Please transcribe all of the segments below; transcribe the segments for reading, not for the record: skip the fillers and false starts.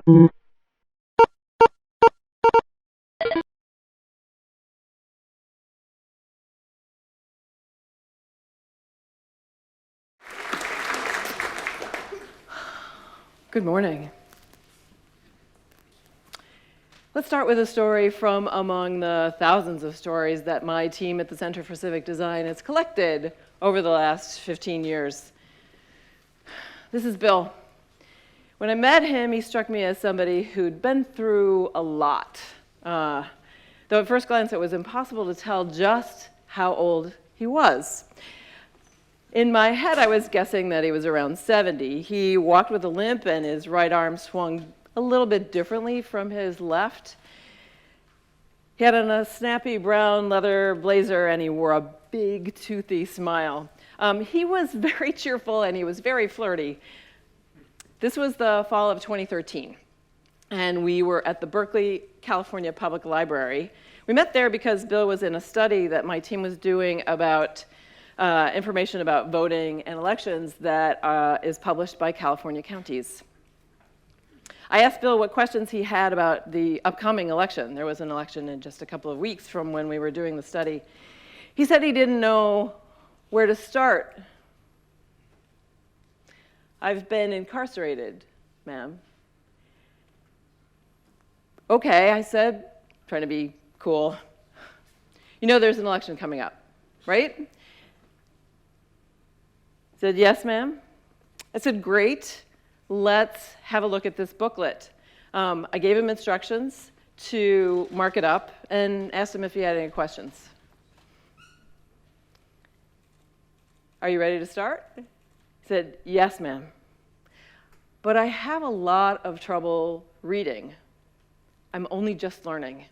Good morning. Let's start with a story from among the thousands of stories that my team at the Center for Civic Design has collected over the last 15 years. This is Bill. When I met him, he struck me as somebody who'd been through a lot. Though at first glance, it was impossible to tell just how old he was. In my head, I was guessing that he was around 70. He walked with a limp, and his right arm swung a little bit differently from his left. He had on a snappy brown leather blazer, and he wore a big, toothy smile. He was very cheerful, and he was very flirty. This was the fall of 2013, and we were at the Berkeley, California Public Library. We met there because Bill was in a study that my team was doing about information about voting and elections that is published by California counties. I asked Bill what questions he had about the upcoming election. There was an election in just a couple of weeks from when we were doing the study. He said he didn't know where to start. I've been incarcerated, ma'am. Okay, I said, trying to be cool. You know there's an election coming up, right? He said, yes, ma'am. I said, great. Let's have a look at this booklet. I gave him instructions to mark it up and asked him if he had any questions. Are you ready to start? He said, yes, ma'am. But I have a lot of trouble reading. I'm only just learning.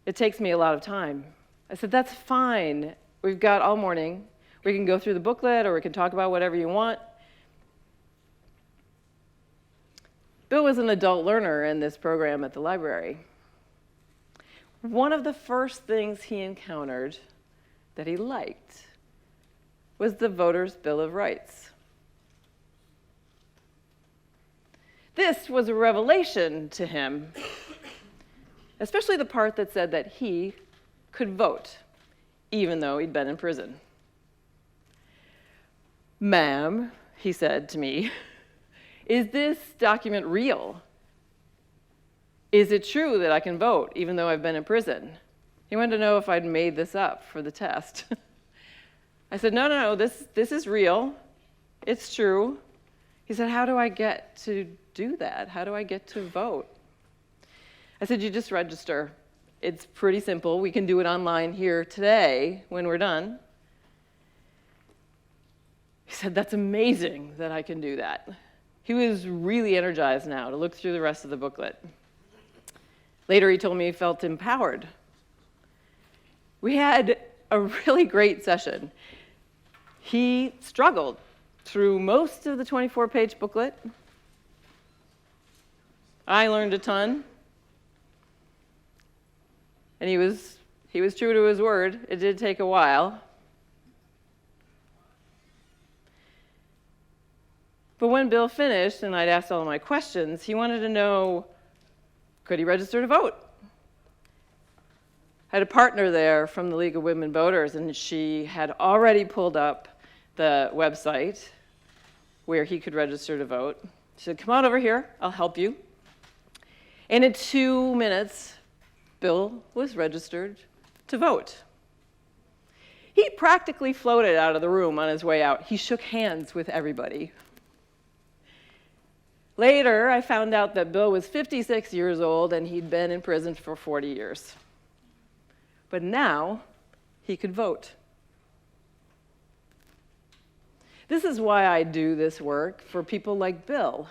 It takes me a lot of time. I said, that's fine. We've got all morning. We can go through the booklet, or we can talk about whatever you want. Bill was an adult learner in this program at the library. One of the first things he encountered that he liked was the Voters' Bill of Rights. This was a revelation to him, especially the part that said that he could vote, even though he'd been in prison. Ma'am, he said to me, is this document real? Is it true that I can vote even though I've been in prison? He wanted to know if I'd made this up for the test. I said, no, this is real. It's true. He said, how do I get to do that? How do I get to vote? I said, you just register. It's pretty simple. We can do it online here today when we're done. He said, that's amazing that I can do that. He was really energized now to look through the rest of the booklet. Later, he told me he felt empowered. We had a really great session. He struggled through most of the 24-page booklet. I learned a ton. And he was true to his word. It did take a while. But when Bill finished and I'd asked all of my questions, he wanted to know, could he register to vote? I had a partner there from the League of Women Voters, and she had already pulled up the website where he could register to vote. She said, come on over here, I'll help you. And in 2 minutes, Bill was registered to vote. He practically floated out of the room on his way out. He shook hands with everybody. Later, I found out that Bill was 56 years old and he'd been in prison for 40 years. But now, he could vote. This is why I do this work for people like Bill.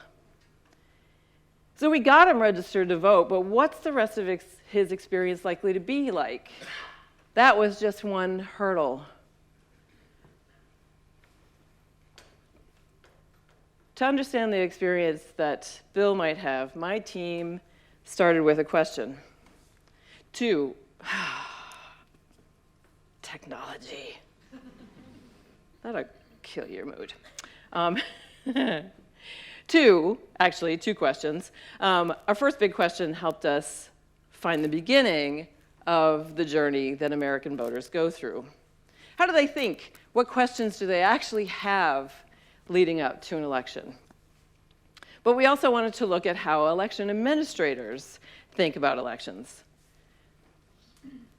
So we got him registered to vote, but what's the rest of his experience likely to be like? That was just one hurdle. To understand the experience that Bill might have, my team started with a question. 2, technology. That'll kill your mood. Two questions. Our first big question helped us find the beginning of the journey that American voters go through. How do they think? What questions do they actually have leading up to an election? But we also wanted to look at how election administrators think about elections.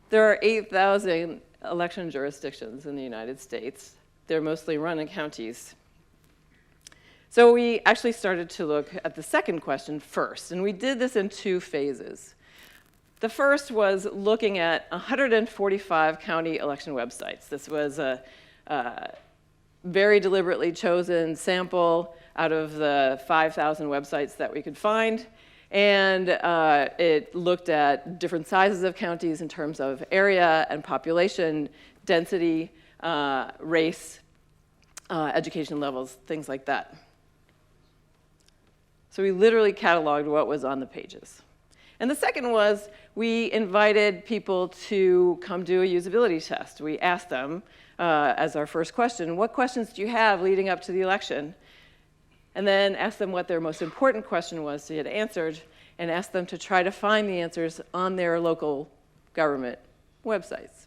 There are 8,000 election jurisdictions in the United States. They're mostly run in counties. So we actually started to look at the second question first, and we did this in two phases. The first was looking at 145 county election websites. This was a very deliberately chosen sample out of the 5,000 websites that we could find. And it looked at different sizes of counties in terms of area and population, density, race, education levels, things like that. So we literally cataloged what was on the pages. And the second was we invited people to come do a usability test. We asked them, as our first question, what questions do you have leading up to the election? And then asked them what their most important question was to get answered, and asked them to try to find the answers on their local government websites.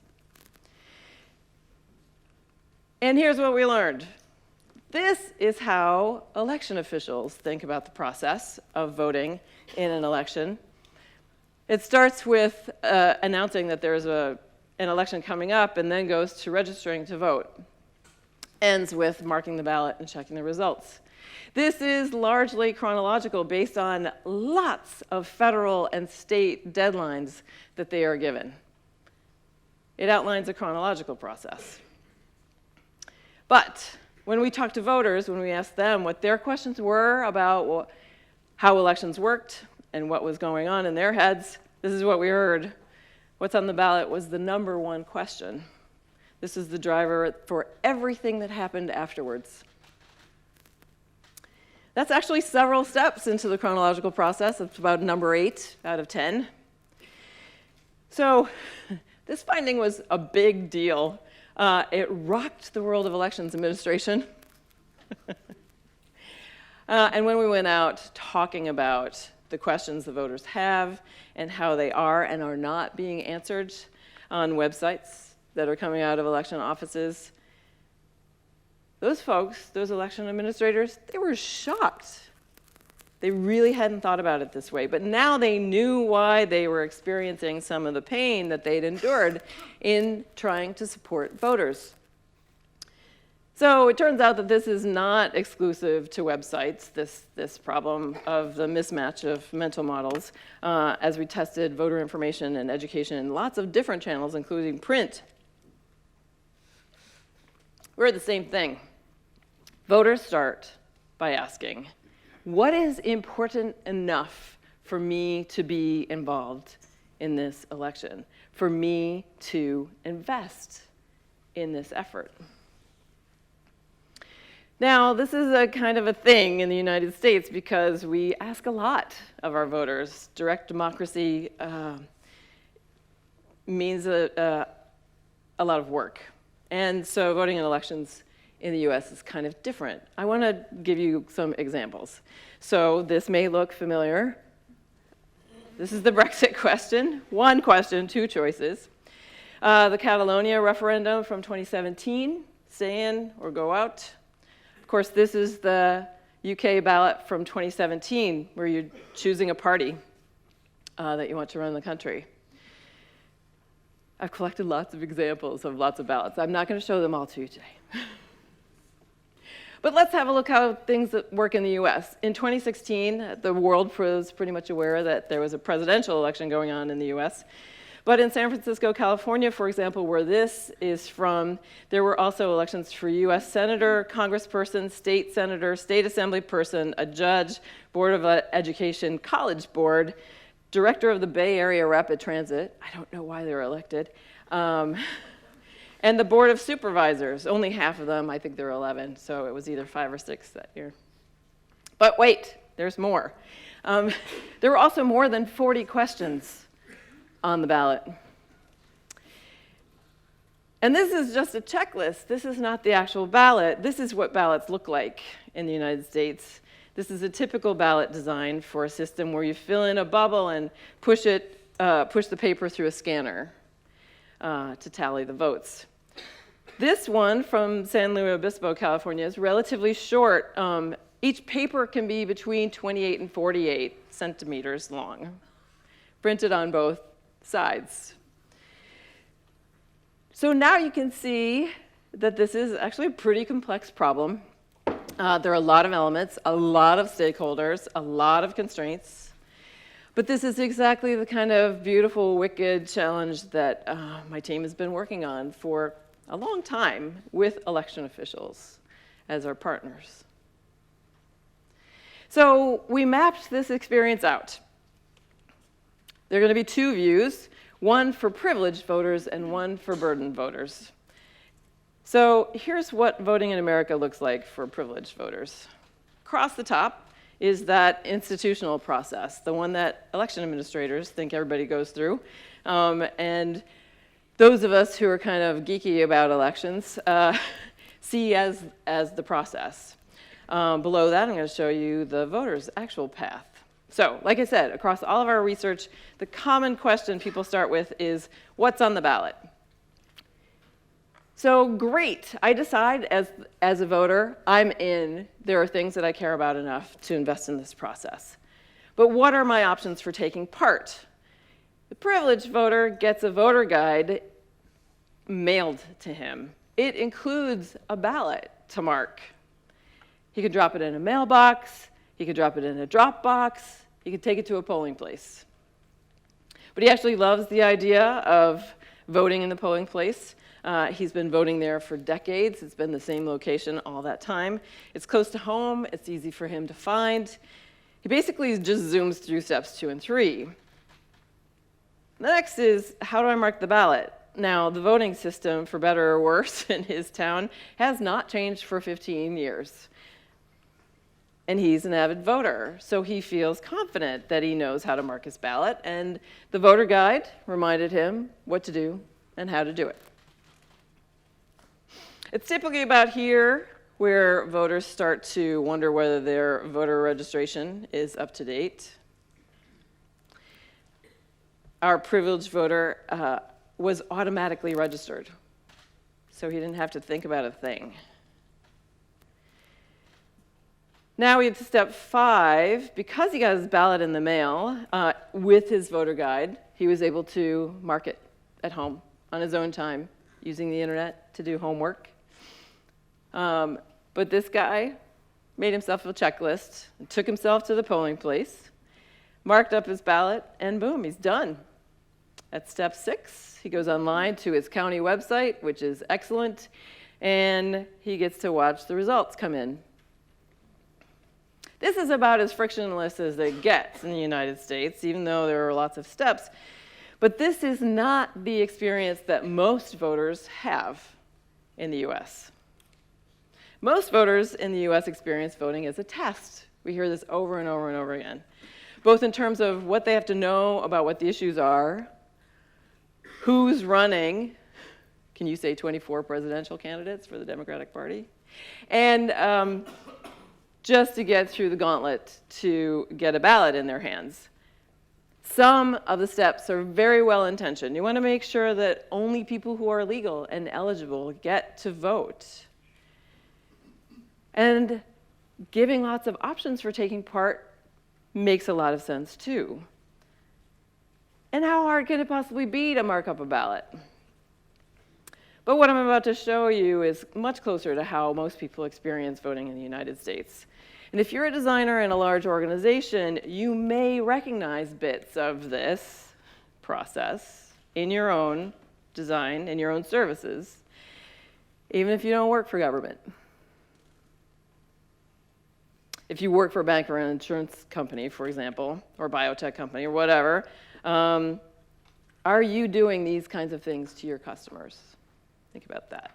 And here's what we learned. This is how election officials think about the process of voting in an election. It starts with announcing that there's an election coming up, and then goes to registering to vote. Ends with marking the ballot and checking the results. This is largely chronological based on lots of federal and state deadlines that they are given. It outlines a chronological process. But when we talked to voters, when we asked them what their questions were about how elections worked and what was going on in their heads, this is what we heard. What's on the ballot was the number one question. This is the driver for everything that happened afterwards. That's actually several steps into the chronological process. It's about number 8 out of 10. So this finding was a big deal. It rocked the world of elections administration. And when we went out talking about the questions the voters have and how they are and are not being answered on websites that are coming out of election offices, those folks, those election administrators, they were shocked. They really hadn't thought about it this way, but now they knew why they were experiencing some of the pain that they'd endured in trying to support voters. So it turns out that this is not exclusive to websites, this problem of the mismatch of mental models, as we tested voter information and education in lots of different channels, including print. We're the same thing. Voters start by asking, what is important enough for me to be involved in this election, for me to invest in this effort? Now, this is a kind of a thing in the United States because we ask a lot of our voters. Direct democracy means a lot of work. And so voting in elections in the US is kind of different. I want to give you some examples. So this may look familiar. This is the Brexit question. One question, two choices. The Catalonia referendum from 2017, stay in or go out. Of course, this is the UK ballot from 2017, where you're choosing a party that you want to run the country. I've collected lots of examples of lots of ballots. I'm not going to show them all to you today. But let's have a look how things work in the US. In 2016, the world was pretty much aware that there was a presidential election going on in the US. But in San Francisco, California, for example, where this is from, there were also elections for US senator, congressperson, state senator, state assembly person, a judge, board of education, college board, director of the Bay Area Rapid Transit. I don't know why they were elected. And the Board of Supervisors, only half of them, I think there were 11, so it was either 5 or 6 that year. But wait, there's more. There were also more than 40 questions on the ballot. And this is just a checklist. This is not the actual ballot. This is what ballots look like in the United States. This is a typical ballot design for a system where you fill in a bubble and push the paper through a scanner to tally the votes. This one from San Luis Obispo, California, is relatively short. Each paper can be between 28 and 48 centimeters long, printed on both sides. So now you can see that this is actually a pretty complex problem. There are a lot of elements, a lot of stakeholders, a lot of constraints. But this is exactly the kind of beautiful, wicked challenge that my team has been working on for a long time with election officials as our partners. So we mapped this experience out. There are going to be two views, one for privileged voters and one for burdened voters. So here's what voting in America looks like for privileged voters. Across the top is that institutional process, the one that election administrators think everybody goes through. And those of us who are kind of geeky about elections see as the process. Below that, I'm going to show you the voter's actual path. So, like I said, across all of our research, the common question people start with is, what's on the ballot? So great, I decide as a voter, I'm in. There are things that I care about enough to invest in this process. But what are my options for taking part? The privileged voter gets a voter guide mailed to him. It includes a ballot to mark. He could drop it in a mailbox, he could drop it in a drop box, he could take it to a polling place. But he actually loves the idea of voting in the polling place. He's been voting there for decades. It's been the same location all that time. It's close to home. It's easy for him to find. He basically just zooms through steps 2 and 3. The next is, how do I mark the ballot? Now, the voting system, for better or worse, in his town has not changed for 15 years. And he's an avid voter, so he feels confident that he knows how to mark his ballot, and the voter guide reminded him what to do and how to do it. It's typically about here where voters start to wonder whether their voter registration is up to date. Our privileged voter was automatically registered, so he didn't have to think about a thing. Now we have to step 5. Because he got his ballot in the mail with his voter guide, he was able to mark it at home on his own time using the internet to do homework. But this guy made himself a checklist, and took himself to the polling place, marked up his ballot, and boom, he's done. At step 6, he goes online to his county website, which is excellent, and he gets to watch the results come in. This is about as frictionless as it gets in the United States, even though there are lots of steps. But this is not the experience that most voters have in the US. Most voters in the US experience voting as a test. We hear this over and over and over again, both in terms of what they have to know about what the issues are, who's running, can you say 24 presidential candidates for the Democratic Party, and just to get through the gauntlet to get a ballot in their hands. Some of the steps are very well intentioned. You want to make sure that only people who are legal and eligible get to vote. And giving lots of options for taking part makes a lot of sense too. And how hard can it possibly be to mark up a ballot? But what I'm about to show you is much closer to how most people experience voting in the United States. And if you're a designer in a large organization, you may recognize bits of this process in your own design, in your own services, even if you don't work for government. If you work for a bank or an insurance company, for example, or a biotech company or whatever, are you doing these kinds of things to your customers? Think about that.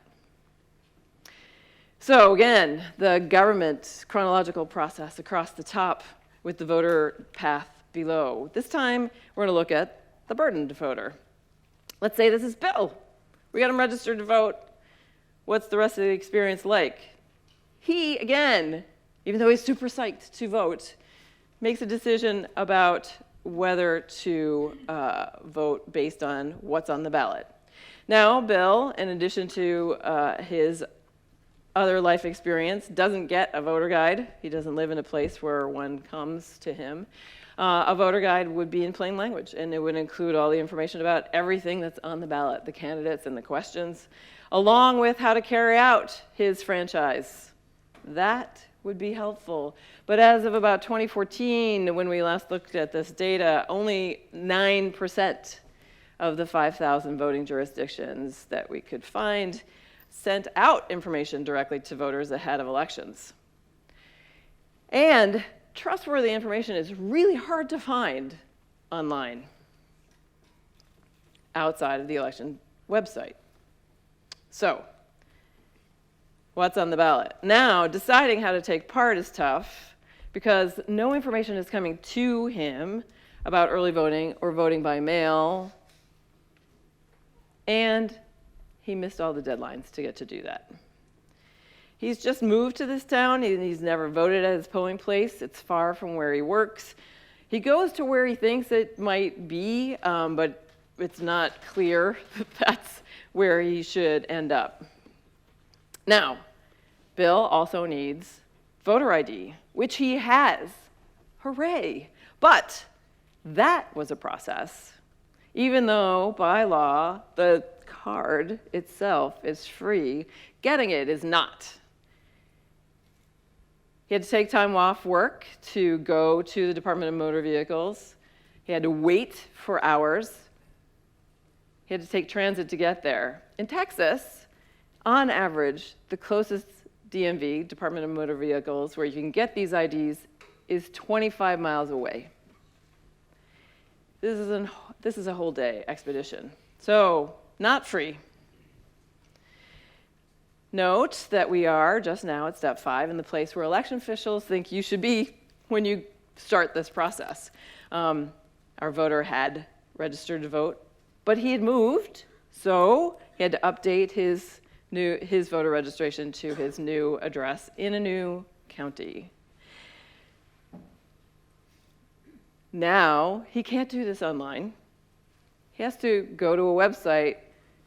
So again, the government chronological process across the top with the voter path below. This time, we're going to look at the burdened voter. Let's say this is Bill. We got him registered to vote. What's the rest of the experience like? He, again, even though he's super psyched to vote, makes a decision about whether to vote based on what's on the ballot. Now, Bill, in addition to his other life experience, doesn't get a voter guide. He doesn't live in a place where one comes to him. A voter guide would be in plain language, and it would include all the information about everything that's on the ballot, the candidates and the questions, along with how to carry out his franchise. That would be helpful. But as of about 2014, when we last looked at this data, only 9% of the 5,000 voting jurisdictions that we could find sent out information directly to voters ahead of elections. And trustworthy information is really hard to find online outside of the election website. So, what's on the ballot? Now, deciding how to take part is tough because no information is coming to him about early voting or voting by mail, and he missed all the deadlines to get to do that. He's just moved to this town. He's never voted at his polling place. It's far from where he works. He goes to where he thinks it might be, but it's not clear that that's where he should end up. Now, Bill also needs voter ID, which he has. Hooray! But that was a process. Even though, by law, the card itself is free, getting it is not. He had to take time off work to go to the Department of Motor Vehicles. He had to wait for hours. He had to take transit to get there. In Texas, on average, the closest DMV, Department of Motor Vehicles, where you can get these IDs is 25 miles away. This is a whole day expedition. So, not free. Note that we are just now at step 5 in the place where election officials think you should be when you start this process. Our voter had registered to vote, but he had moved, so he had to update his voter registration to his new address in a new county. Now, he can't do this online. He has to go to a website,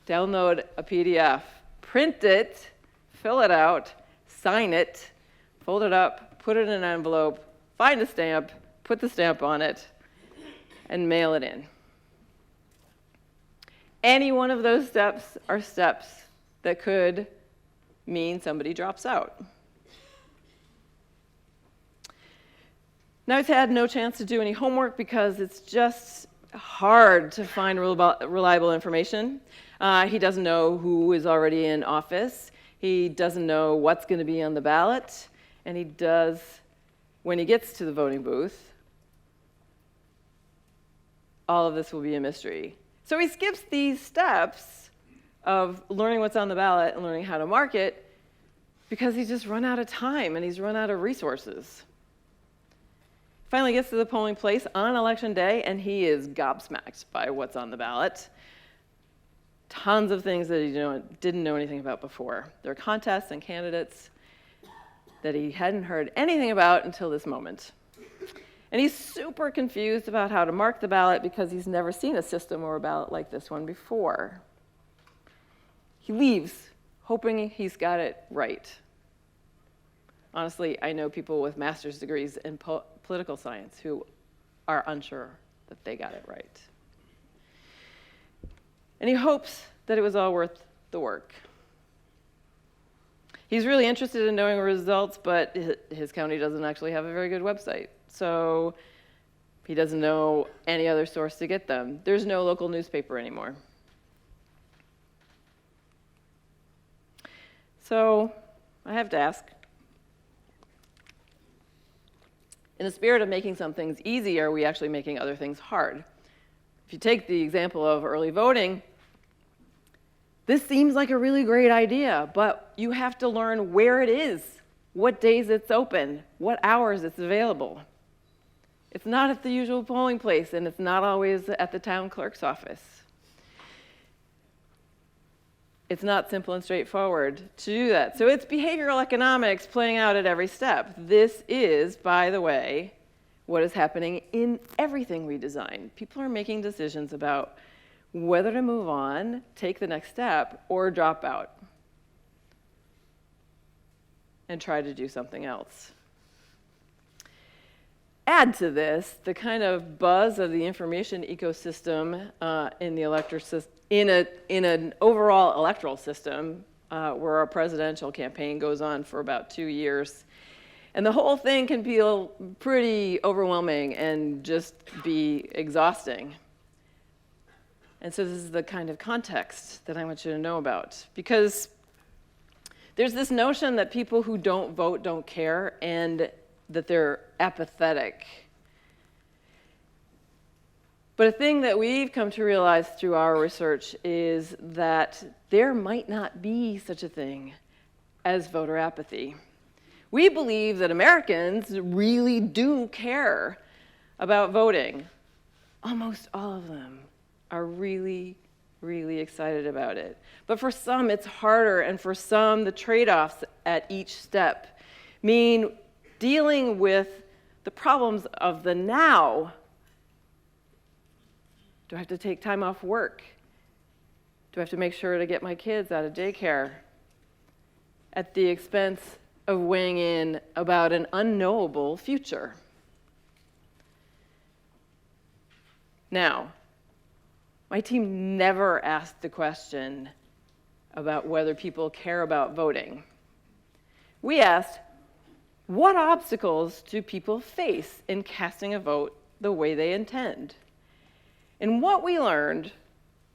download a PDF, print it, fill it out, sign it, fold it up, put it in an envelope, find a stamp, put the stamp on it, and mail it in. Any one of those steps are steps that could mean somebody drops out. Now, he's had no chance to do any homework because it's just hard to find reliable information. He doesn't know who is already in office. He doesn't know what's going to be on the ballot. And he does, when he gets to the voting booth, all of this will be a mystery. So he skips these steps of learning what's on the ballot and learning how to mark it because he's just run out of time and he's run out of resources. Finally gets to the polling place on election day, and he is gobsmacked by what's on the ballot. Tons of things that he didn't know anything about before. There are contests and candidates that he hadn't heard anything about until this moment. And he's super confused about how to mark the ballot because he's never seen a system or a ballot like this one before. He leaves, hoping he's got it right. Honestly, I know people with master's degrees in political science who are unsure that they got it right. And he hopes that it was all worth the work. He's really interested in knowing results, but his county doesn't actually have a very good website. So he doesn't know any other source to get them. There's no local newspaper anymore. So I have to ask, in the spirit of making some things easy, are we actually making other things hard? If you take the example of early voting, this seems like a really great idea, but you have to learn where it is, what days it's open, what hours it's available. It's not at the usual polling place, and it's not always at the town clerk's office. It's not simple and straightforward to do that. So it's behavioral economics playing out at every step. This is, by the way, what is happening in everything we design. People are making decisions about whether to move on, take the next step, or drop out and try to do something else. Add to this the kind of buzz of the information ecosystem in an overall electoral system where our presidential campaign goes on for about 2 years. And the whole thing can feel pretty overwhelming and just be exhausting. And so this is the kind of context that I want you to know about. Because there's this notion that people who don't vote don't care and that they're apathetic. But a thing that we've come to realize through our research is that there might not be such a thing as voter apathy. We believe that Americans really do care about voting. Almost all of them are really, really excited about it. But for some, it's harder, and for some, the trade-offs at each step mean dealing with the problems of the now. Do I have to take time off work? Do I have to make sure to get my kids out of daycare? At the expense of weighing in about an unknowable future. Now, my team never asked the question about whether people care about voting. We asked, what obstacles do people face in casting a vote the way they intend? And what we learned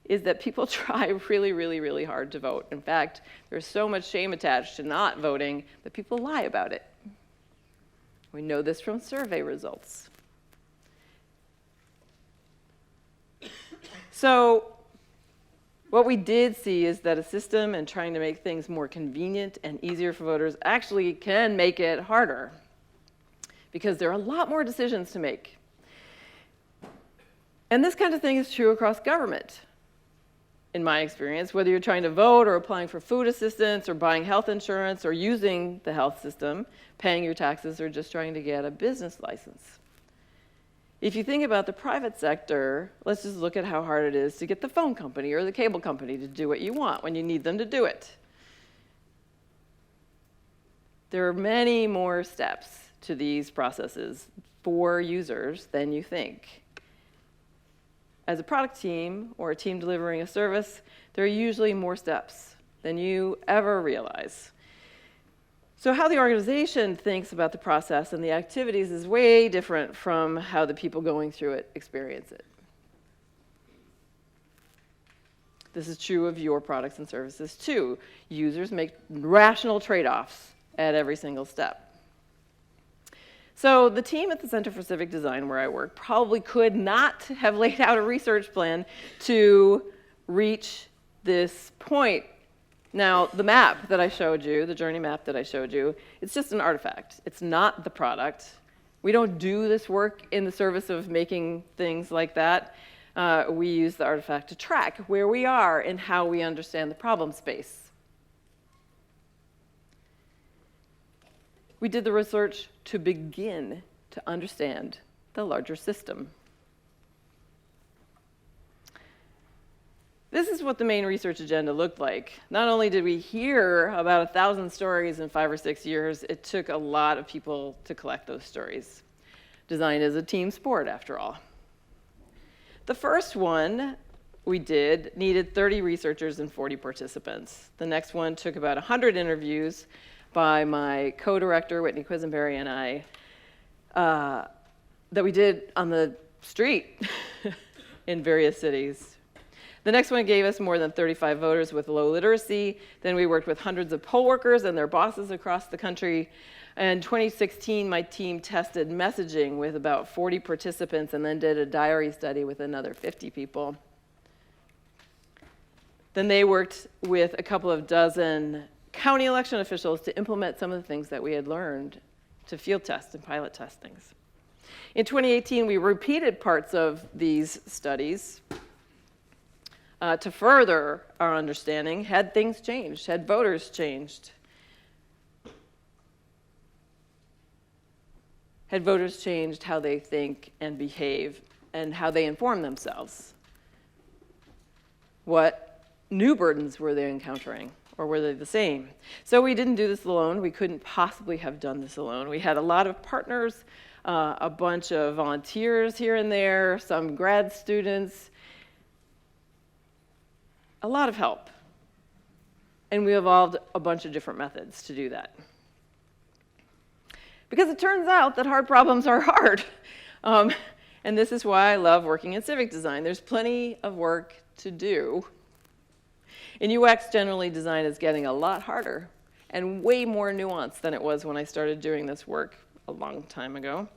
is that people try really, really, really hard to vote. In fact, there's so much shame attached to not voting that people lie about it. We know this from survey results. So what we did see is that a system and trying to make things more convenient and easier for voters actually can make it harder because there are a lot more decisions to make. And this kind of thing is true across government, in my experience, whether you're trying to vote or applying for food assistance or buying health insurance or using the health system, paying your taxes, or just trying to get a business license. If you think about the private sector, let's just look at how hard it is to get the phone company or the cable company to do what you want when you need them to do it. There are many more steps to these processes for users than you think. As a product team or a team delivering a service, there are usually more steps than you ever realize. So how the organization thinks about the process and the activities is way different from how the people going through it experience it. This is true of your products and services too. Users make rational trade-offs at every single step. So the team at the Center for Civic Design, where I work, probably could not have laid out a research plan to reach this point. Now, the map that I showed you, the journey map that I showed you, it's just an artifact. It's not the product. We don't do this work in the service of making things like that. We use the artifact to track where we are and how we understand the problem space. We did the research to begin to understand the larger system. This is what the main research agenda looked like. Not only did we hear about 1,000 stories in 5 or 6 years, it took a lot of people to collect those stories. Design is a team sport, after all. The first one we did needed 30 researchers and 40 participants. The next one took about 100 interviews by my co-director, Whitney Quisenberry, and I, that we did on the street in various cities. The next one gave us more than 35 voters with low literacy. Then we worked with hundreds of poll workers and their bosses across the country. In 2016, my team tested messaging with about 40 participants and then did a diary study with another 50 people. Then they worked with a couple of dozen county election officials to implement some of the things that we had learned to field test and pilot testings. In 2018, we repeated parts of these studies to further our understanding, had things changed, had voters changed? Had voters changed how they think and behave and how they inform themselves? What new burdens were they encountering, or were they the same? So we didn't do this alone. We couldn't possibly have done this alone. We had a lot of partners, a bunch of volunteers here and there, some grad students, a lot of help. And we evolved a bunch of different methods to do that. Because it turns out that hard problems are hard. And this is why I love working in civic design. There's plenty of work to do. In UX, generally, design is getting a lot harder and way more nuanced than it was when I started doing this work a long time ago.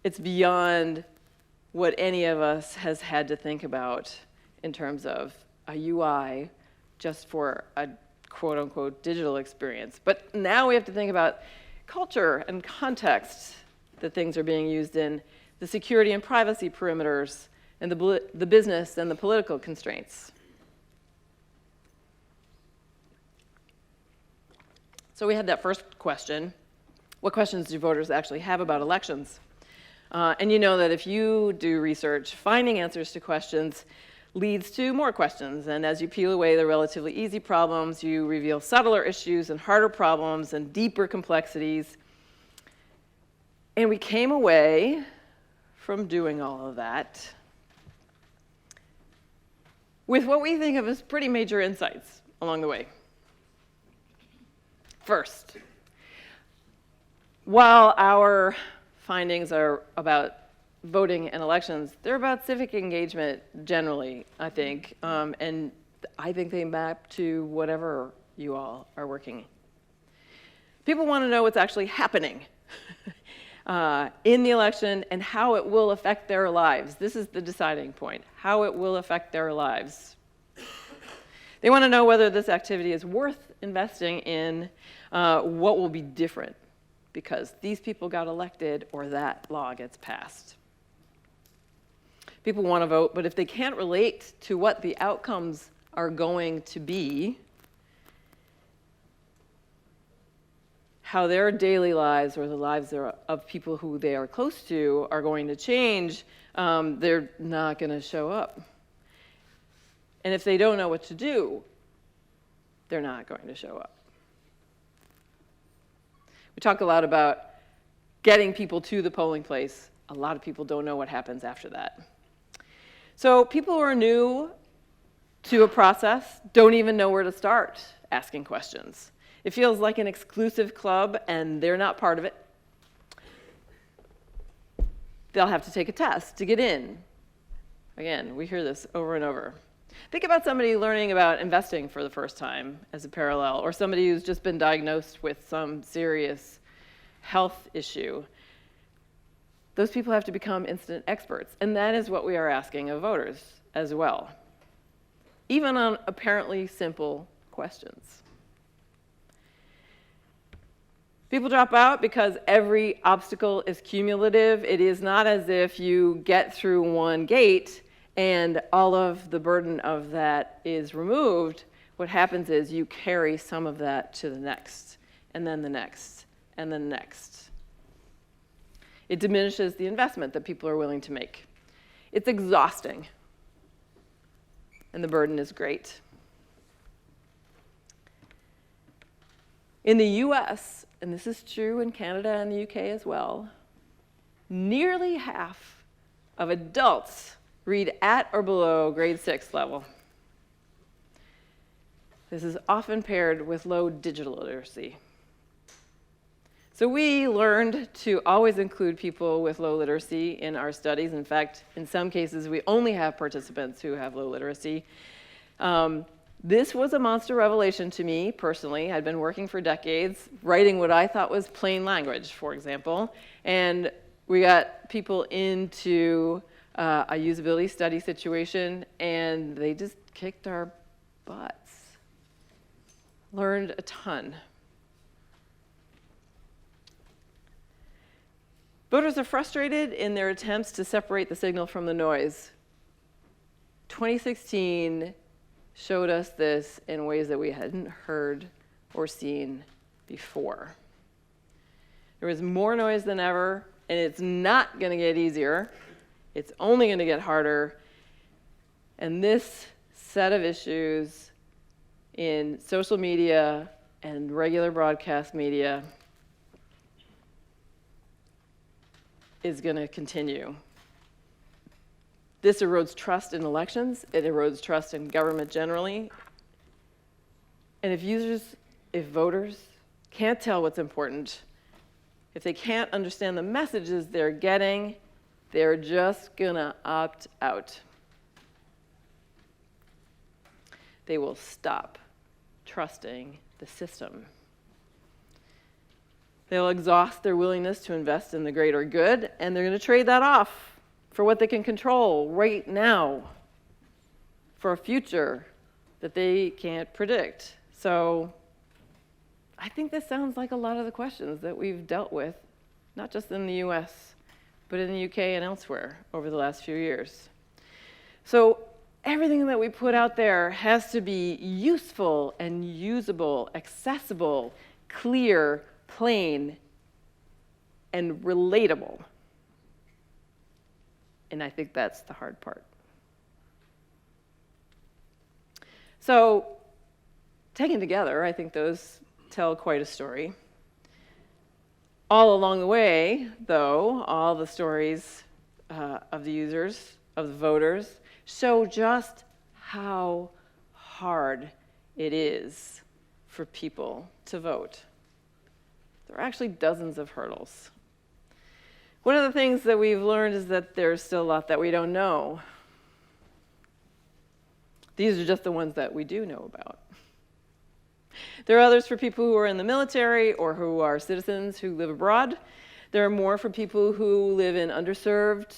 It's beyond what any of us has had to think about in terms of a UI just for a quote-unquote digital experience. But now we have to think about culture and context that things are being used in, the security and privacy perimeters, and the business and the political constraints. So we had that first question. What questions do voters actually have about elections? And you know that if you do research, finding answers to questions leads to more questions. And as you peel away the relatively easy problems, you reveal subtler issues and harder problems and deeper complexities. And we came away from doing all of that with what we think of as pretty major insights along the way. First, while our findings are about voting and elections, they're about civic engagement generally, I think. And I think they map to whatever you all are working. People want to know what's actually happening in the election and how it will affect their lives. This is the deciding point, how it will affect their lives. They want to know whether this activity is worth investing in, what will be different because these people got elected or that law gets passed. People want to vote, but if they can't relate to what the outcomes are going to be, how their daily lives or the lives of people who they are close to are going to change, they're not going to show up. And if they don't know what to do, they're not going to show up. We talk a lot about getting people to the polling place. A lot of people don't know what happens after that. So people who are new to a process don't even know where to start asking questions. It feels like an exclusive club, and they're not part of it. They'll have to take a test to get in. Again, we hear this over and over. Think about somebody learning about investing for the first time as a parallel, or somebody who's just been diagnosed with some serious health issue. Those people have to become instant experts, and that is what we are asking of voters as well, even on apparently simple questions. People drop out because every obstacle is cumulative. It is not as if you get through one gate and all of the burden of that is removed. What happens is you carry some of that to the next, and then the next, and then the next. It diminishes the investment that people are willing to make. It's exhausting, and the burden is great. In the US, and this is true in Canada and the UK as well, nearly half of adults read at or below grade 6 level. This is often paired with low digital literacy. So we learned to always include people with low literacy in our studies. In fact, in some cases, we only have participants who have low literacy. This was a monster revelation to me personally. I'd been working for decades, writing what I thought was plain language, for example. And we got people into a usability study situation, and they just kicked our butts. Learned a ton. Voters are frustrated in their attempts to separate the signal from the noise. 2016 showed us this in ways that we hadn't heard or seen before. There was more noise than ever, and it's not going to get easier. It's only going to get harder. And this set of issues in social media and regular broadcast media is going to continue. This erodes trust in elections. It erodes trust in government generally. And if voters can't tell what's important, if they can't understand the messages they're getting, they're just going to opt out. They will stop trusting the system. They'll exhaust their willingness to invest in the greater good, and they're going to trade that off for what they can control right now, for a future that they can't predict. So I think this sounds like a lot of the questions that we've dealt with, not just in the US, but in the UK and elsewhere over the last few years. So everything that we put out there has to be useful and usable, accessible, clear, plain, and relatable. And I think that's the hard part. So, taken together, I think those tell quite a story. All along the way, though, all the stories of the users, of the voters, show just how hard it is for people to vote. There are actually dozens of hurdles. One of the things that we've learned is that there's still a lot that we don't know. These are just the ones that we do know about. There are others for people who are in the military or who are citizens who live abroad. There are more for people who live in underserved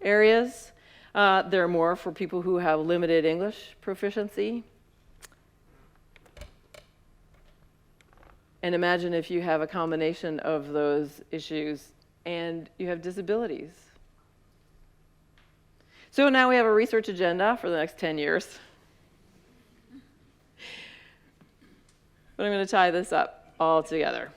areas. There are more for people who have limited English proficiency. And imagine if you have a combination of those issues and you have disabilities. So now we have a research agenda for the next 10 years. But I'm going to tie this up all together.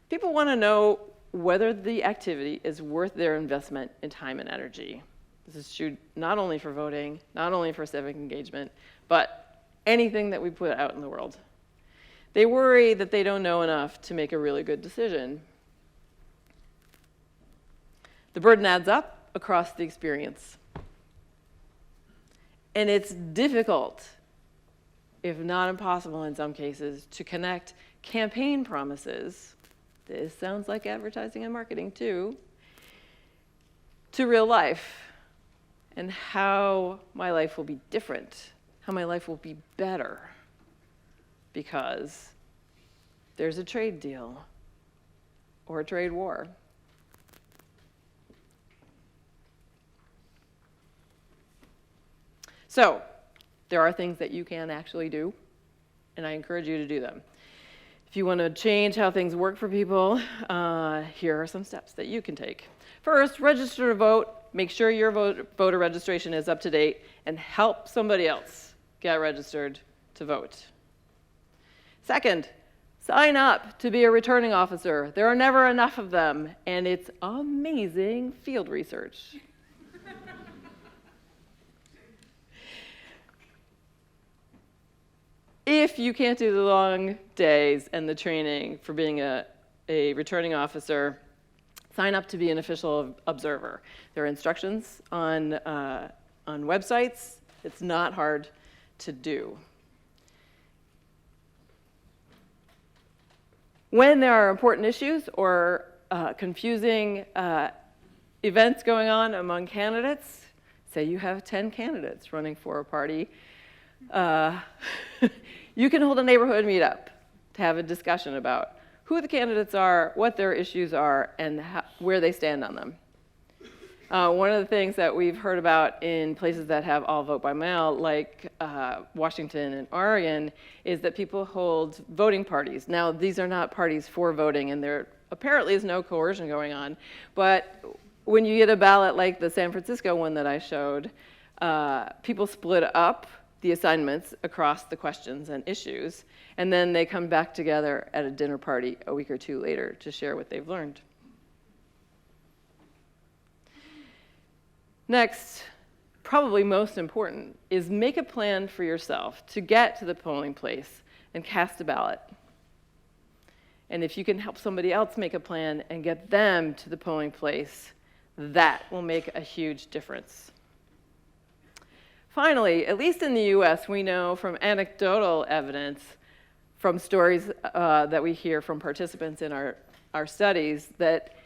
People want to know whether the activity is worth their investment in time and energy. This is true not only for voting, not only for civic engagement, but anything that we put out in the world. They worry that they don't know enough to make a really good decision. The burden adds up across the experience. And it's difficult, if not impossible in some cases, to connect campaign promises, this sounds like advertising and marketing too, to real life and how my life will be different, how my life will be better because there's a trade deal or a trade war. So, there are things that you can actually do, and I encourage you to do them. If you want to change how things work for people, here are some steps that you can take. First, register to vote. Make sure your voter registration is up to date, and help somebody else get registered to vote. Second, sign up to be a returning officer. There are never enough of them, and it's amazing field research. If you can't do the long days and the training for being a returning officer, sign up to be an official observer. There are instructions on websites. It's not hard to do. When there are important issues or confusing events going on among candidates, say you have 10 candidates running for a party, you can hold a neighborhood meetup to have a discussion about who the candidates are, what their issues are, and where they stand on them. One of the things that we've heard about in places that have all vote by mail, like Washington and Oregon, is that people hold voting parties. Now, these are not parties for voting, and there apparently is no coercion going on. But when you get a ballot like the San Francisco one that I showed, people split up the assignments across the questions and issues, and then they come back together at a dinner party a week or two later to share what they've learned. Next, probably most important, is make a plan for yourself to get to the polling place and cast a ballot. And if you can help somebody else make a plan and get them to the polling place, that will make a huge difference. Finally, at least in the US, we know from anecdotal evidence, from stories that we hear from participants in our studies, that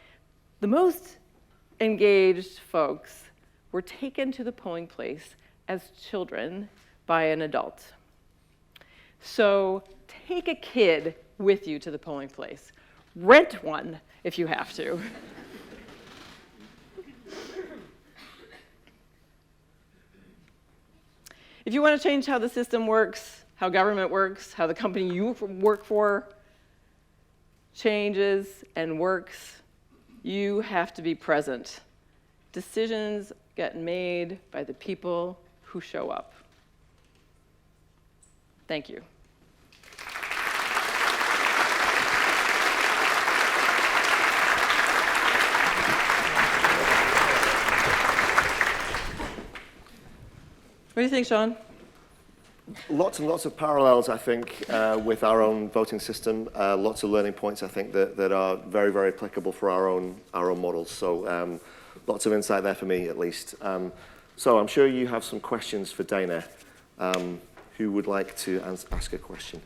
the most engaged folks were taken to the polling place as children by an adult. So take a kid with you to the polling place. Rent one if you have to. If you want to change how the system works, how government works, how the company you work for changes and works, you have to be present. Decisions get made by the people who show up. Thank you. What do you think, Sean? Lots and lots of parallels, I think, with our own voting system. Lots of learning points, I think, that are very, very applicable for our own models. So lots of insight there for me, at least. So I'm sure you have some questions for Dana. Who would like to ask a question?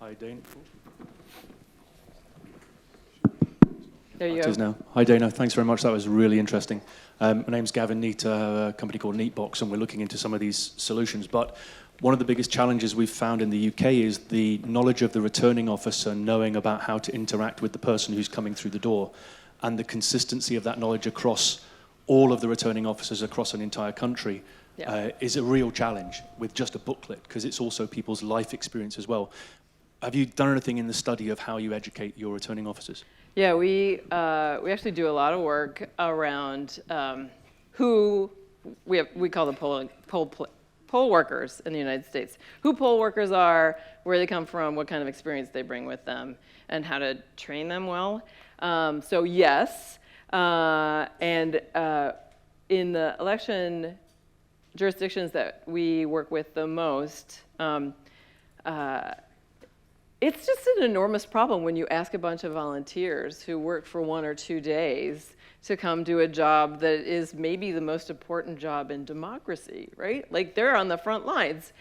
Hi, Dana. There you go. Chisnell. Hi, Dana. Thanks very much. That was really interesting. My name's Gavin Neat, a company called Neatbox, and we're looking into some of these solutions. But one of the biggest challenges we've found in the UK is the knowledge of the returning officer knowing about how to interact with the person who's coming through the door, and the consistency of that knowledge across all of the returning officers across an entire country is a real challenge with just a booklet, because it's also people's life experience as well. Have you done anything in the study of how you educate your returning officers? Yeah, we actually do a lot of work around who we call them poll workers in the United States. Who poll workers are, where they come from, what kind of experience they bring with them, and how to train them well. So yes, and in the election jurisdictions that we work with the most, it's just an enormous problem when you ask a bunch of volunteers who work for 1 or 2 days to come do a job that is maybe the most important job in democracy, right? Like, they're on the front lines.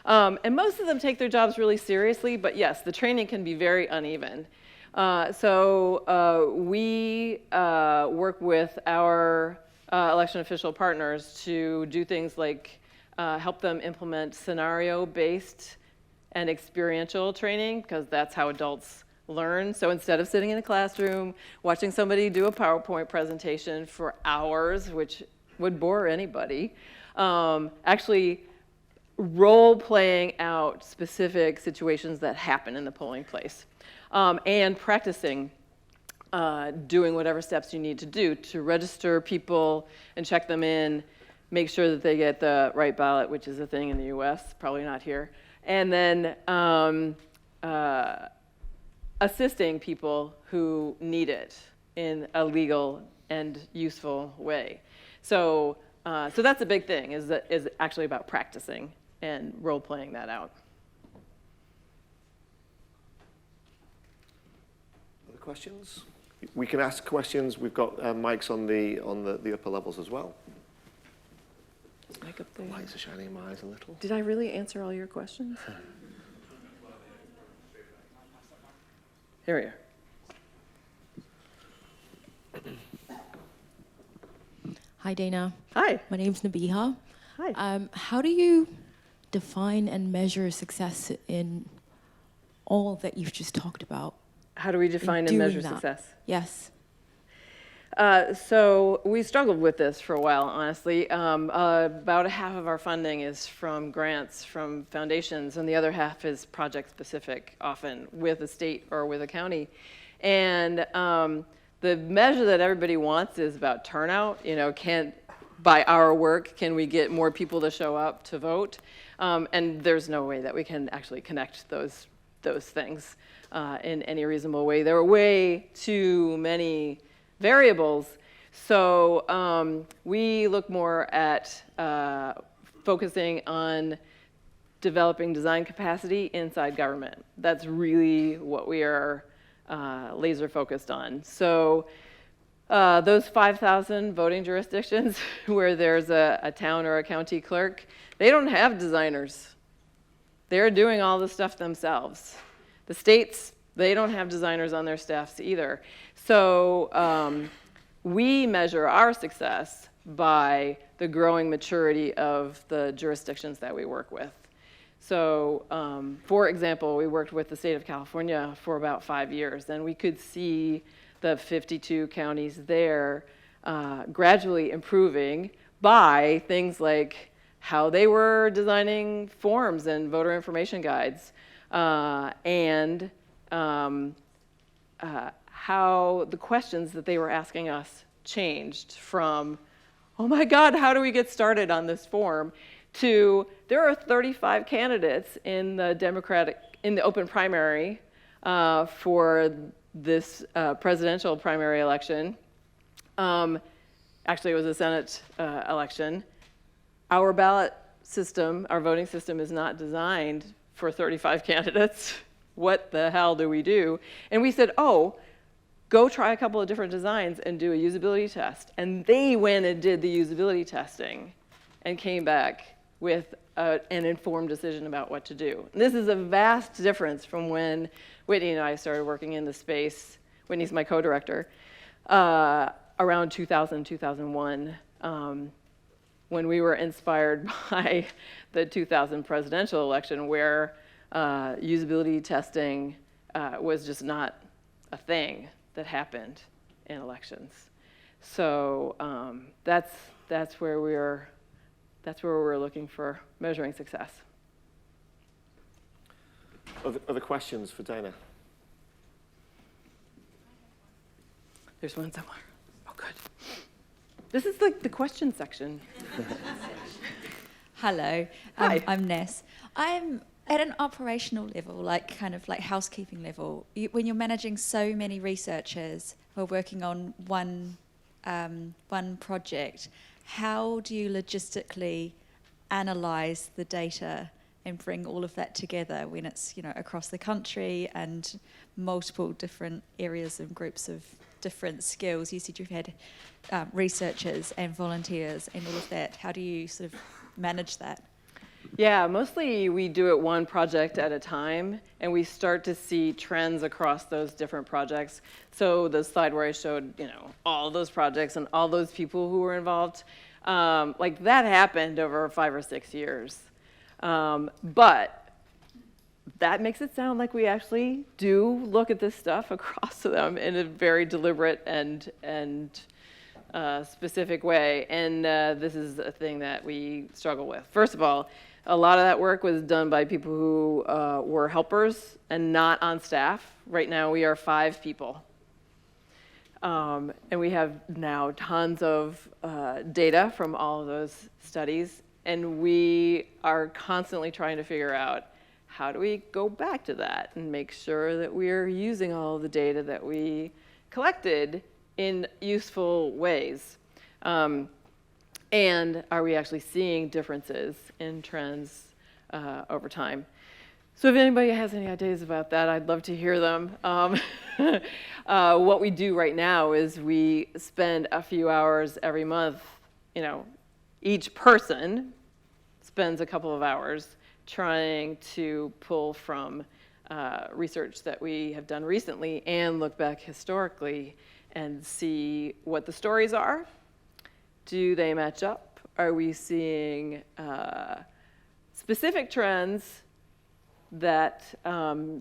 And most of them take their jobs really seriously, but yes, the training can be very uneven. So we work with our election official partners to do things like help them implement scenario-based and experiential training, because that's how adults learn. So instead of sitting in a classroom, watching somebody do a PowerPoint presentation for hours, which would bore anybody, actually role-playing out specific situations that happen in the polling place, and practicing doing whatever steps you need to do to register people and check them in, make sure that they get the right ballot, which is a thing in the US, probably not here, and then assisting people who need it in a legal and useful way. So that's a big thing, is actually about practicing and role-playing that out. Other questions? We can ask questions. We've got mics on the upper levels as well. Mic up there. The lights are shining in my eyes a little. Did I really answer all your questions? Here we are. Hi, Dana. Hi. My name's Nabiha. Hi. How do you define and measure success in all that you've just talked about? How do we define and doing measure that? success? Yes. So we struggled with this for a while, honestly. About a half of our funding is from grants from foundations, and the other half is project-specific, often with a state or with a county. And the measure that everybody wants is about turnout. You know, by our work, can we get more people to show up to vote? And there's no way that we can actually connect those things in any reasonable way. There are way too many variables. So we look more at focusing on developing design capacity inside government. That's really what we are laser focused on. So those 5,000 voting jurisdictions where there's a town or a county clerk, they don't have designers. They're doing all the stuff themselves. The states, they don't have designers on their staffs either. So we measure our success by the growing maturity of the jurisdictions that we work with. So for example, we worked with the state of California for about 5 years, and we could see the 52 counties there gradually improving by things like how they were designing forms and voter information guides, and how the questions that they were asking us changed from, oh my God, how do we get started on this form, to there are 35 candidates in the open primary for this presidential primary election. Actually, it was a Senate election. Our ballot system, our voting system, is not designed for 35 candidates. What the hell do we do? And we said, oh, go try a couple of different designs and do a usability test. And they went and did the usability testing and came back with an informed decision about what to do. And this is a vast difference from when Whitney and I started working in the space. Whitney's my co-director, around 2000, 2001, when we were inspired by the 2000 presidential election, where usability testing was just not a thing that happened in elections. So that's where we're looking for measuring success. Other questions for Dana? There's one somewhere. Oh, good. This is like the question section. Hello, Hi. I'm Ness. I'm at an operational level, like kind of like housekeeping level. When you're managing so many researchers who are working on one project, how do you logistically analyze the data and bring all of that together when it's, you know, across the country and multiple different areas and groups of different skills? You said you've had researchers and volunteers and all of that. How do you sort of manage that? Yeah, mostly we do it one project at a time, and we start to see trends across those different projects. So the slide where I showed, you know, all those projects and all those people who were involved, like that happened over 5 or 6 years. But that makes it sound like we actually do look at this stuff across them in a very deliberate and specific way. And this is a thing that we struggle with. First of all, a lot of that work was done by people who were helpers and not on staff. Right now we are 5 people. And we have now tons of data from all of those studies. And we are constantly trying to figure out, how do we go back to that and make sure that we're using all of the data that we collected in useful ways? And are we actually seeing differences in trends over time? So if anybody has any ideas about that, I'd love to hear them. What we do right now is we spend a few hours every month, you know, each person spends a couple of hours trying to pull from research that we have done recently and look back historically and see what the stories are. Do they match up? Are we seeing specific trends that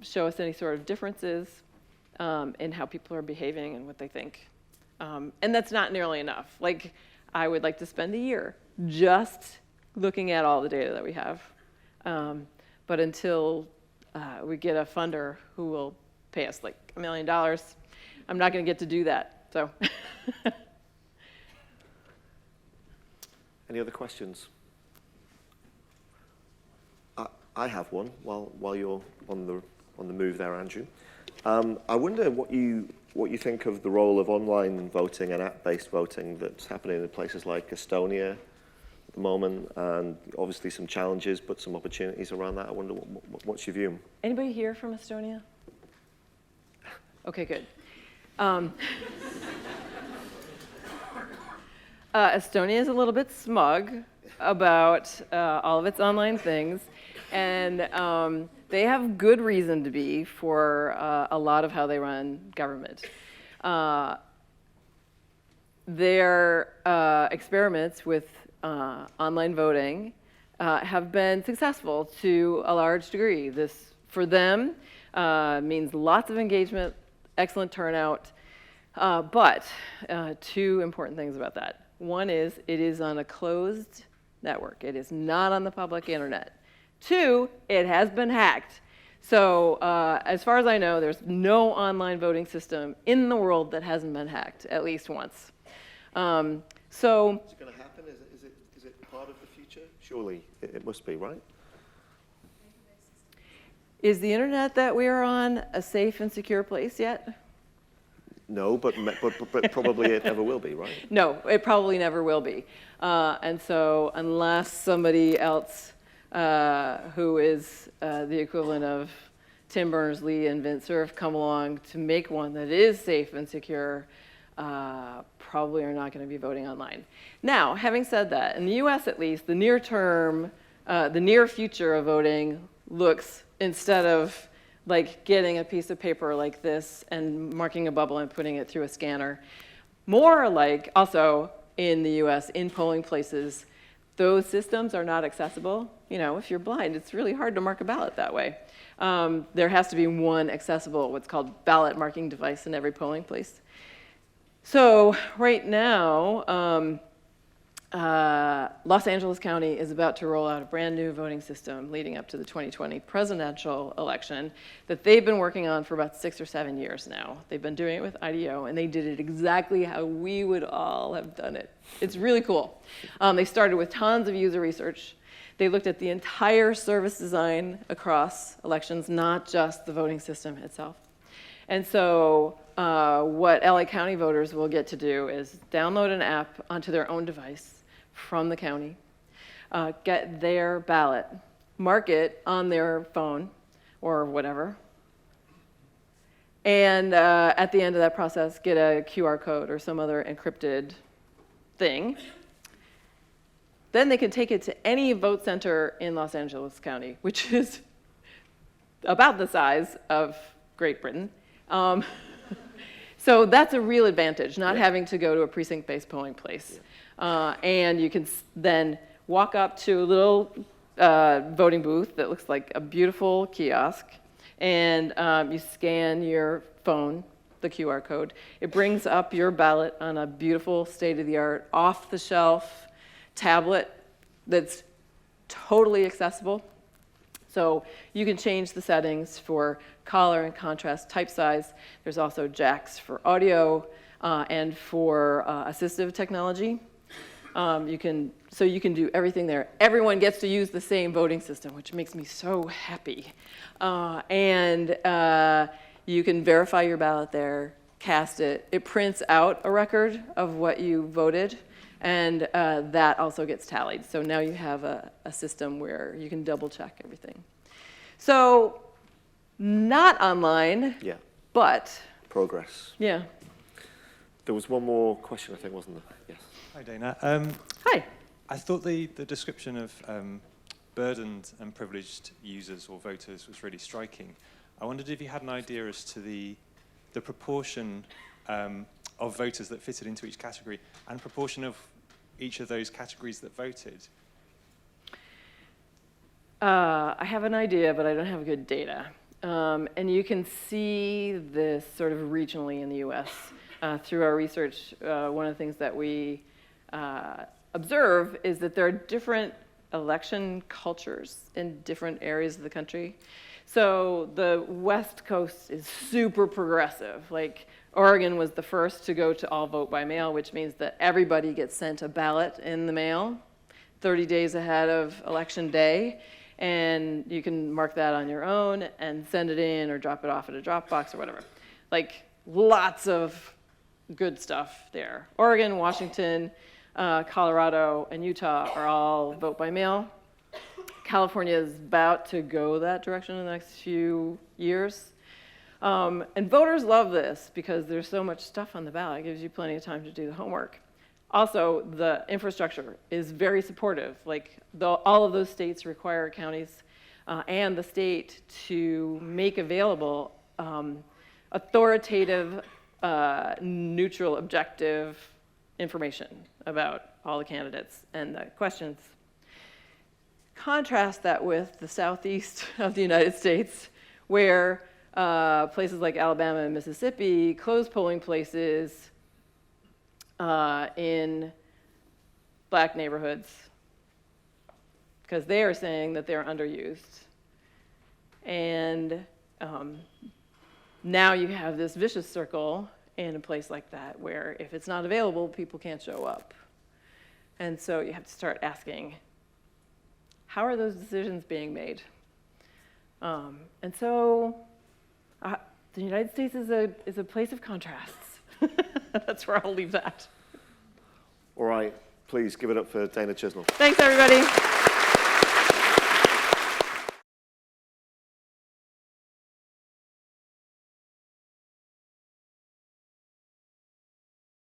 show us any sort of differences in how people are behaving and what they think. And that's not nearly enough. Like, I would like to spend a year just looking at all the data that we have. But until we get a funder who will pay us like $1 million, I'm not going to get to do that. So. Any other questions? I have one while you're on the move there, Andrew. I wonder what you think of the role of online voting and app-based voting that's happening in places like Estonia at the moment, and obviously some challenges, but some opportunities around that. I wonder what's your view? Anybody here from Estonia? Okay, good. Estonia is a little bit smug about all of its online things, and they have good reason to be for a lot of how they run government. Their experiments with online voting have been successful to a large degree. This, for them, means lots of engagement, excellent turnout, but two important things about that. One is it is on a closed network. It is not on the public internet. Two, it has been hacked. So as far as I know, there's no online voting system in the world that hasn't been hacked at least once. So is it going to happen? Is it part of the future? Surely it must be, right? Is the internet that we are on a safe and secure place yet? No, but probably it never will be, right? No, it probably never will be. And so unless somebody else who is the equivalent of Tim Berners-Lee and Vint Cerf come along to make one that is safe and secure, probably are not going to be voting online. Now, having said that, in the US at least, the near term, the near future of voting looks, instead of like getting a piece of paper like this and marking a bubble and putting it through a scanner, more like also in the US, in polling places, those systems are not accessible. You know, if you're blind, it's really hard to mark a ballot that way. There has to be one accessible, what's called ballot marking device in every polling place. So right now, Los Angeles County is about to roll out a brand new voting system leading up to the 2020 presidential election that they've been working on for about 6 or 7 years now. They've been doing it with IDEO, and they did it exactly how we would all have done it. It's really cool. They started with tons of user research. They looked at the entire service design across elections, not just the voting system itself. And so what LA County voters will get to do is download an app onto their own device from the county, get their ballot, mark it on their phone or whatever, and at the end of that process, get a QR code or some other encrypted thing. Then they can take it to any vote center in Los Angeles County, which is about the size of Great Britain. So that's a real advantage, not having to go to a precinct-based polling place. And you can then walk up to a little voting booth that looks like a beautiful kiosk, and you scan your phone, the QR code. It brings up your ballot on a beautiful, state-of-the-art, off-the-shelf tablet that's totally accessible. So you can change the settings for color and contrast, type size. There's also jacks for audio and for assistive technology. You can do everything there. Everyone gets to use the same voting system, which makes me so happy. And you can verify your ballot there, cast it. It prints out a record of what you voted, and that also gets tallied. So now you have a system where you can double check everything. So not online, but progress. Yeah. There was one more question, I think, wasn't there? Yes. Hi, Dana. Hi. I thought the description of burdened and privileged users or voters was really striking. I wondered if you had an idea as to the proportion of voters that fitted into each category and proportion of each of those categories that voted. I have an idea, but I don't have good data. And you can see this sort of regionally in the US. Through our research, one of the things that we observe is that there are different election cultures in different areas of the country. So the West Coast is super progressive. Like Oregon was the first to go to all vote by mail, which means that everybody gets sent a ballot in the mail 30 days ahead of election day. And you can mark that on your own and send it in or drop it off at a drop box or whatever. Like lots of good stuff there. Oregon, Washington, Colorado, and Utah are all vote by mail. California is about to go that direction in the next few years. And voters love this because there's so much stuff on the ballot. It gives you plenty of time to do the homework. Also, the infrastructure is very supportive. Like all of those states require counties and the state to make available authoritative, neutral, objective information about all the candidates and the questions. Contrast that with the southeast of the United States, where places like Alabama and Mississippi close polling places in black neighborhoods because they are saying that they're underused. And now you have this vicious circle in a place like that where if it's not available, people can't show up. And so you have to start asking, how are those decisions being made? And so the United States is a place of contrasts. That's where I'll leave that. All right, please give it up for Dana Chisnell. Thanks, everybody.